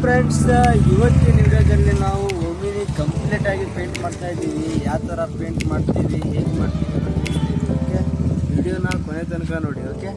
Friends, ಇವತ್ತಿನ ವಿಡಿಯೋದಲ್ಲಿ ನಾವು ಒಮ್ಮಿನಿ ಕಂಪ್ಲೀಟ್ ಆಗಿ ಪೇಂಟ್ ಮಾಡ್ತಾ ಇದ್ದೀವಿ. ಯಾವ ಥರ ಪೇಂಟ್ ಮಾಡ್ತೀವಿ, ಹೇಗೆ ಮಾಡ್ತೀವಿ ಅಂತ ತಿಳಿಸ್ತೀವಿ. ಓಕೆ, ವಿಡಿಯೋನ ಕೊನೆ ತನಕ ನೋಡಿ. ಓಕೆ,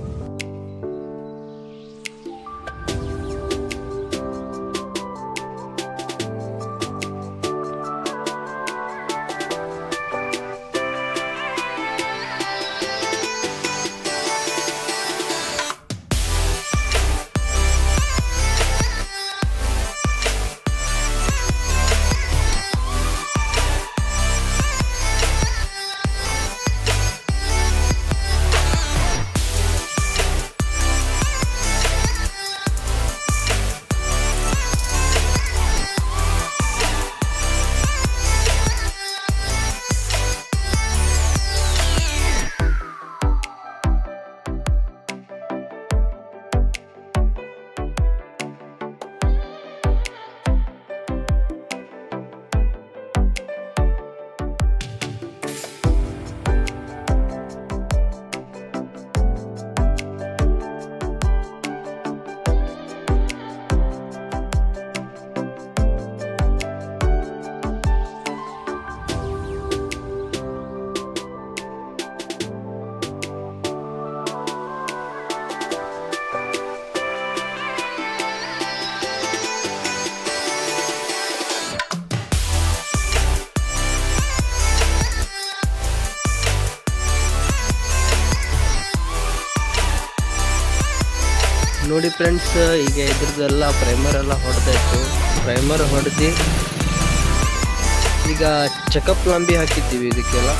ನೋಡಿ ಫ್ರೆಂಡ್ಸ್, ಈಗ ಇದ್ರದ್ದೆಲ್ಲ ಪ್ರೈಮರ್ ಎಲ್ಲ ಹೊಡೆದಾಯ್ತು. ಪ್ರೈಮರ್ ಹೊಡೆದು ಈಗ ಚೆಕಪ್ ಲಾಂಬಿ ಹಾಕಿದ್ದೀವಿ ಇದಕ್ಕೆಲ್ಲ.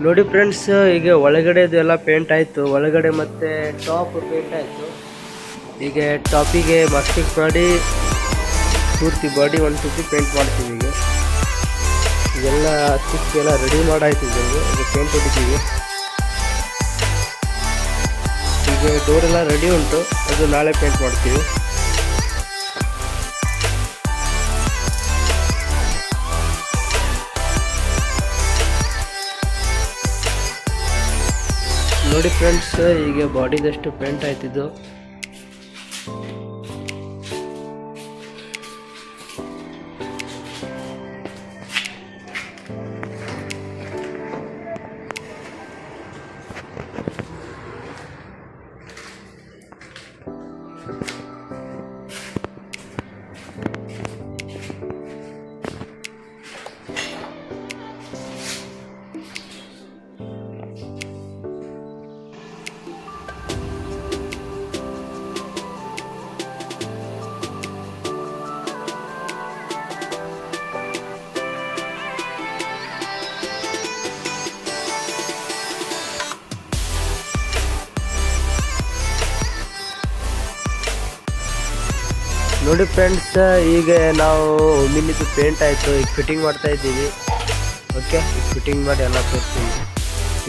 ನೋಡಿ ಫ್ರೆಂಡ್ಸ್, ಈಗ ಒಳಗಡೆದು ಎಲ್ಲ ಪೇಂಟ್ ಆಯಿತು. ಒಳಗಡೆ ಮತ್ತು ಟಾಪ್ ಪೇಂಟ್ ಆಯಿತು. ಈಗ ಟಾಪಿಗೆ ಮಾಸ್ಟಿಕ್ ಮಾಡಿ ಪೂರ್ತಿ ಬಾಡಿ ಒಂದ್ಸತಿ ಪೇಂಟ್ ಮಾಡ್ತೀವಿ. ಈಗೆಲ್ಲ ಎಲ್ಲ ರೆಡಿ ಮಾಡಾಯ್ತು. ಈಗ ಪೇಂಟ್ ಹೊಡಿತೀವಿ. ಈಗ ಡೋರೆಲ್ಲ ರೆಡಿ ಉಂಟು, ಅದು ನಾಳೆ ಪೇಂಟ್ ಮಾಡ್ತೀವಿ. ನೋಡಿ ಫ್ರೆಂಡ್ಸ್, ಈಗ ಬಾಡಿದಷ್ಟು ಪೇಂಟ್ ಆಯ್ತಿದ್ದು. ನೋಡಿ ಫ್ರೆಂಡ್ಸ್, ಈಗ ನಾವು ಒಮ್ಮಿನಿದು ಪೇಂಟ್ ಆಯಿತು. ಈಗ ಫಿಟ್ಟಿಂಗ್ ಮಾಡ್ತಾ ಇದ್ದೀವಿ. ಓಕೆ, ಈಗ ಫಿಟ್ಟಿಂಗ್ ಮಾಡಿ ಎಲ್ಲ ತೋರಿಸ್ತೀವಿ.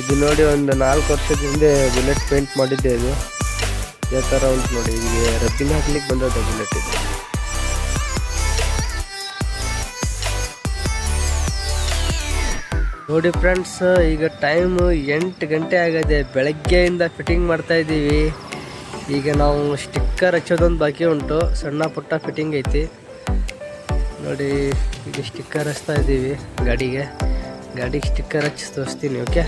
ಇದು ನೋಡಿ, ಒಂದು 4 ವರ್ಷದ ಹಿಂದೆ ಬುಲೆಟ್ ಪೇಂಟ್ ಮಾಡಿದ್ದೆ. ಇದು ಯಾವ ಥರ ಉಂಟು ನೋಡಿ. ಈಗ ರಬ್ಬಿಂಗ್ ಹಾಕ್ಲಿಕ್ಕೆ ಬಂದದ್ದು ಬುಲೆಟ್ ಇದು. ನೋಡಿ ಫ್ರೆಂಡ್ಸ್, ಈಗ ಟೈಮು 8 ಗಂಟೆ ಆಗಿದೆ. ಬೆಳಗ್ಗೆಯಿಂದ ಫಿಟ್ಟಿಂಗ್ ಮಾಡ್ತಾ ಇದ್ದೀವಿ. ಈಗ ನಾವು ಸ್ಟಿಕ್ಕರ್ ಹಚ್ಚೋದೊಂದು ಬಾಕಿ ಉಂಟು. ಸಣ್ಣ ಪುಟ್ಟ ಫಿಟ್ಟಿಂಗ್ ಐತಿ ನೋಡಿ. ಈಗ ಸ್ಟಿಕ್ಕರ್ ಹಚ್ತಾ ಇದ್ದೀವಿ ಗಾಡಿಗೆ ಸ್ಟಿಕ್ಕರ್ ಹಚ್ಚಿ ತೋರಿಸ್ತೀನಿ. ಓಕೆ,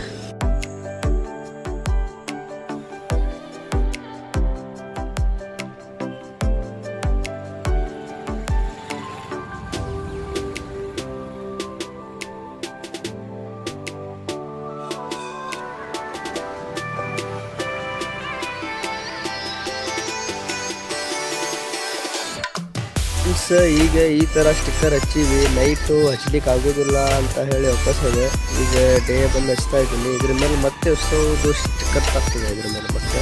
ಈಗ ಈ ಥರ ಸ್ಟಿಕ್ಕರ್ ಹಚ್ಚೀವಿ. ನೈಟು ಹಚ್ಲಿಕ್ಕೆ ಆಗೋದಿಲ್ಲ ಅಂತ ಹೇಳಿ ವಾಪಸ್ ಇದೆ. ಈಗ ಡೇ ಬಂದು ಹಚ್ತಾ ಇದ್ದೀನಿ. ಇದ್ರ ಮೇಲೆ ಮತ್ತೆ ಹೊಸದು ಸ್ಟಿಕ್ಕರ್ ತಾಗ್ತದೆ. ಇದ್ರ ಮೇಲೆ ಮತ್ತೆ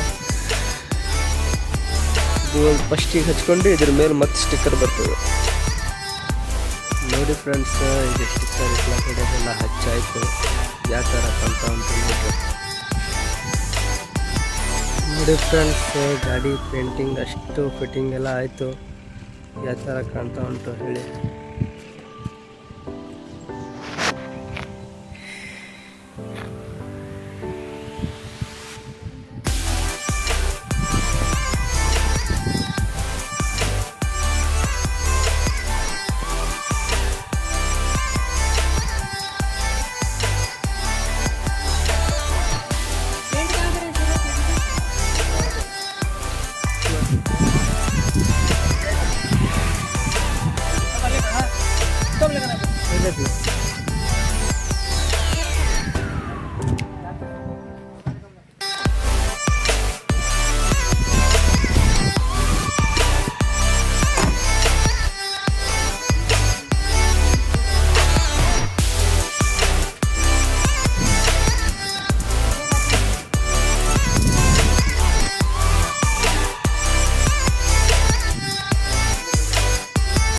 ಇದು ಫಸ್ಟಿಗೆ ಹಚ್ಕೊಂಡು ಇದ್ರ ಮೇಲೆ ಮತ್ತೆ ಸ್ಟಿಕ್ಕರ್ ಬರ್ತದೆ. ನೋಡಿ ಫ್ರೆಂಡ್ಸ್, ಈಗ ಸ್ಟಿಕ್ಕರ್ ಎಲ್ಲ ಕಡೆದೆಲ್ಲ ಹಚ್ಚಾಯಿತು. ಯಾವ ಥರ ಕಲ್ತ ಅಂತ ನೋಡಿ ಫ್ರೆಂಡ್ಸ್, ಗಾಡಿ ಪೇಂಟಿಂಗ್ ಅಷ್ಟು ಫಿಟ್ಟಿಂಗ್ ಎಲ್ಲ ಆಯಿತು. ಯಾವ ಥರ ಕಾಣ್ತಾ ಉಂಟು ಹೇಳಿ.